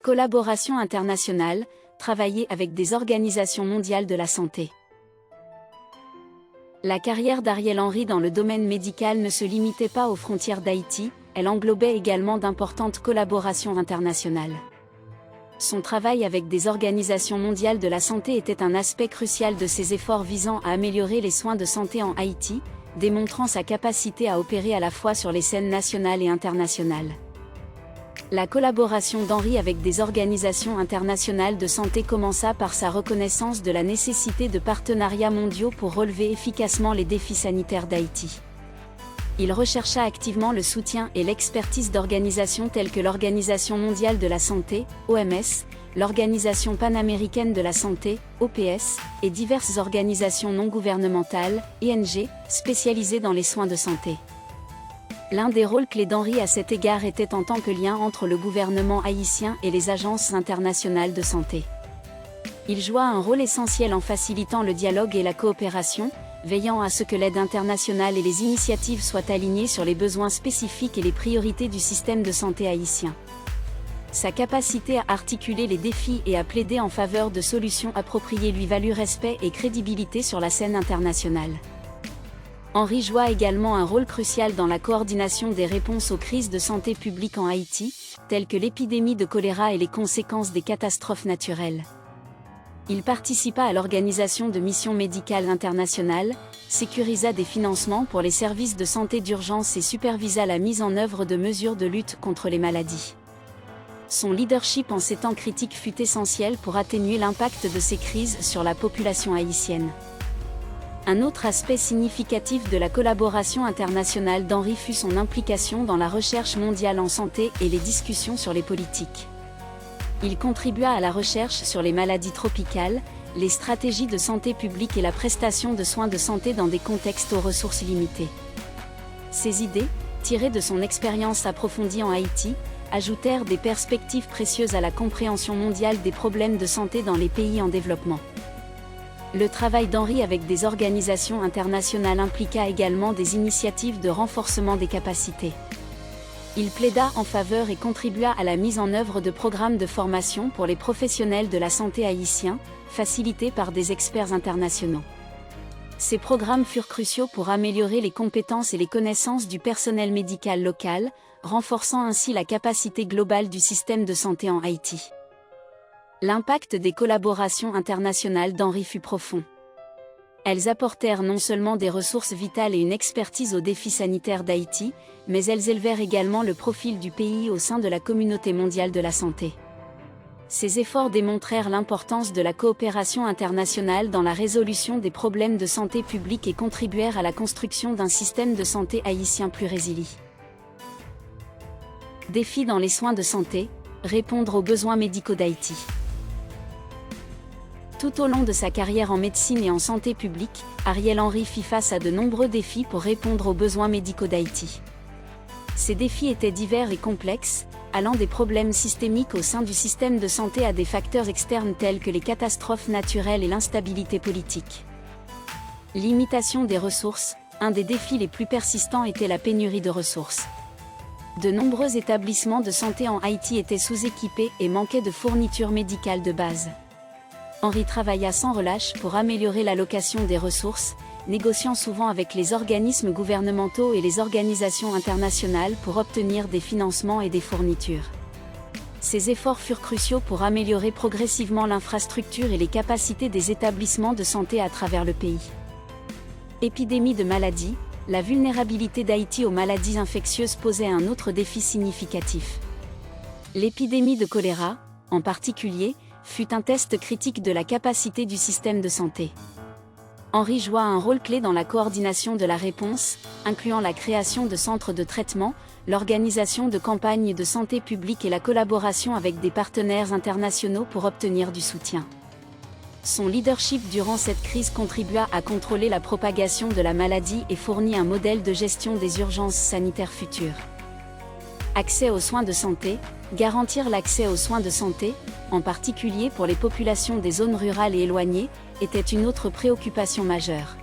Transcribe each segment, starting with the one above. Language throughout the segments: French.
Collaboration internationale, travailler avec des organisations mondiales de la santé. La carrière d'Ariel Henry dans le domaine médical ne se limitait pas aux frontières d'Haïti, elle englobait également d'importantes collaborations internationales. Son travail avec des organisations mondiales de la santé était un aspect crucial de ses efforts visant à améliorer les soins de santé en Haïti, démontrant sa capacité à opérer à la fois sur les scènes nationales et internationales. La collaboration d'Henry avec des organisations internationales de santé commença par sa reconnaissance de la nécessité de partenariats mondiaux pour relever efficacement les défis sanitaires d'Haïti. Il rechercha activement le soutien et l'expertise d'organisations telles que l'Organisation mondiale de la santé, OMS, l'Organisation panaméricaine de la santé, OPS, et diverses organisations non gouvernementales, ONG, spécialisées dans les soins de santé. L'un des rôles clés d'Henry à cet égard était en tant que lien entre le gouvernement haïtien et les agences internationales de santé. Il joua un rôle essentiel en facilitant le dialogue et la coopération, veillant à ce que l'aide internationale et les initiatives soient alignées sur les besoins spécifiques et les priorités du système de santé haïtien. Sa capacité à articuler les défis et à plaider en faveur de solutions appropriées lui valut respect et crédibilité sur la scène internationale. Henry joua également un rôle crucial dans la coordination des réponses aux crises de santé publique en Haïti, telles que l'épidémie de choléra et les conséquences des catastrophes naturelles. Il participa à l'organisation de missions médicales internationales, sécurisa des financements pour les services de santé d'urgence et supervisa la mise en œuvre de mesures de lutte contre les maladies. Son leadership en ces temps critiques fut essentiel pour atténuer l'impact de ces crises sur la population haïtienne. Un autre aspect significatif de la collaboration internationale d'Henry fut son implication dans la recherche mondiale en santé et les discussions sur les politiques. Il contribua à la recherche sur les maladies tropicales, les stratégies de santé publique et la prestation de soins de santé dans des contextes aux ressources limitées. Ces idées, tirées de son expérience approfondie en Haïti, ajoutèrent des perspectives précieuses à la compréhension mondiale des problèmes de santé dans les pays en développement. Le travail d'Henry avec des organisations internationales impliqua également des initiatives de renforcement des capacités. Il plaida en faveur et contribua à la mise en œuvre de programmes de formation pour les professionnels de la santé haïtiens, facilités par des experts internationaux. Ces programmes furent cruciaux pour améliorer les compétences et les connaissances du personnel médical local, renforçant ainsi la capacité globale du système de santé en Haïti. L'impact des collaborations internationales d'Henry fut profond. Elles apportèrent non seulement des ressources vitales et une expertise aux défis sanitaires d'Haïti, mais elles élevèrent également le profil du pays au sein de la communauté mondiale de la santé. Ces efforts démontrèrent l'importance de la coopération internationale dans la résolution des problèmes de santé publique et contribuèrent à la construction d'un système de santé haïtien plus résilient. Défis dans les soins de santé, répondre aux besoins médicaux d'Haïti. Tout au long de sa carrière en médecine et en santé publique, Ariel Henry fit face à de nombreux défis pour répondre aux besoins médicaux d'Haïti. Ces défis étaient divers et complexes, allant des problèmes systémiques au sein du système de santé à des facteurs externes tels que les catastrophes naturelles et l'instabilité politique. Limitation des ressources, un des défis les plus persistants était la pénurie de ressources. De nombreux établissements de santé en Haïti étaient sous-équipés et manquaient de fournitures médicales de base. Henry travailla sans relâche pour améliorer l'allocation des ressources, négociant souvent avec les organismes gouvernementaux et les organisations internationales pour obtenir des financements et des fournitures. Ces efforts furent cruciaux pour améliorer progressivement l'infrastructure et les capacités des établissements de santé à travers le pays. Épidémie de maladies, la vulnérabilité d'Haïti aux maladies infectieuses posait un autre défi significatif. L'épidémie de choléra, en particulier, fut un test critique de la capacité du système de santé. Henry joua un rôle clé dans la coordination de la réponse, incluant la création de centres de traitement, l'organisation de campagnes de santé publique et la collaboration avec des partenaires internationaux pour obtenir du soutien. Son leadership durant cette crise contribua à contrôler la propagation de la maladie et fournit un modèle de gestion des urgences sanitaires futures. Accès aux soins de santé, garantir l'accès aux soins de santé, en particulier pour les populations des zones rurales et éloignées, était une autre préoccupation majeure.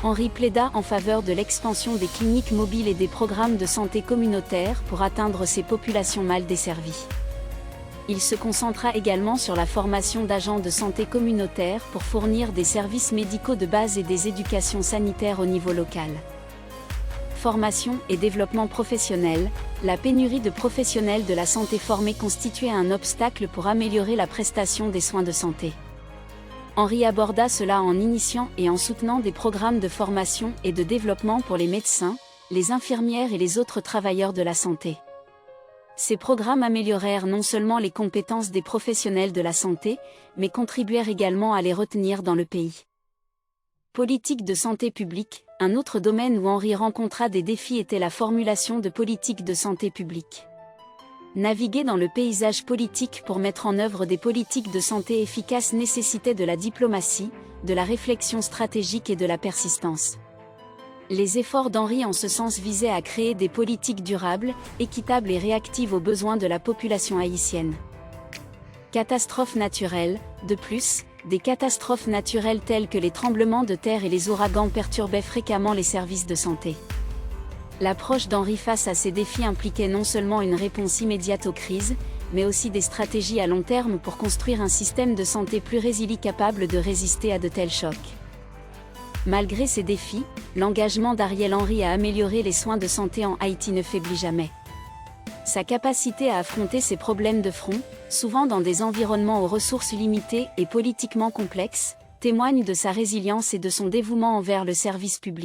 Henry plaida en faveur de l'expansion des cliniques mobiles et des programmes de santé communautaires pour atteindre ces populations mal desservies. Il se concentra également sur la formation d'agents de santé communautaires pour fournir des services médicaux de base et des éducations sanitaires au niveau local. Formation et développement professionnel, la pénurie de professionnels de la santé formés constituait un obstacle pour améliorer la prestation des soins de santé. Henri aborda cela en initiant et en soutenant des programmes de formation et de développement pour les médecins, les infirmières et les autres travailleurs de la santé. Ces programmes améliorèrent non seulement les compétences des professionnels de la santé, mais contribuèrent également à les retenir dans le pays. Politique de santé publique, un autre domaine où Henri rencontra des défis était la formulation de politiques de santé publique. Naviguer dans le paysage politique pour mettre en œuvre des politiques de santé efficaces nécessitait de la diplomatie, de la réflexion stratégique et de la persistance. Les efforts d'Henri en ce sens visaient à créer des politiques durables, équitables et réactives aux besoins de la population haïtienne. Catastrophes naturelles, de plus, des catastrophes naturelles telles que les tremblements de terre et les ouragans perturbaient fréquemment les services de santé. L'approche d'Henri face à ces défis impliquait non seulement une réponse immédiate aux crises, mais aussi des stratégies à long terme pour construire un système de santé plus résilient capable de résister à de tels chocs. Malgré ces défis, l'engagement d'Ariel Henry à améliorer les soins de santé en Haïti ne faiblit jamais. Sa capacité à affronter ces problèmes de front, souvent dans des environnements aux ressources limitées et politiquement complexes, témoigne de sa résilience et de son dévouement envers le service public.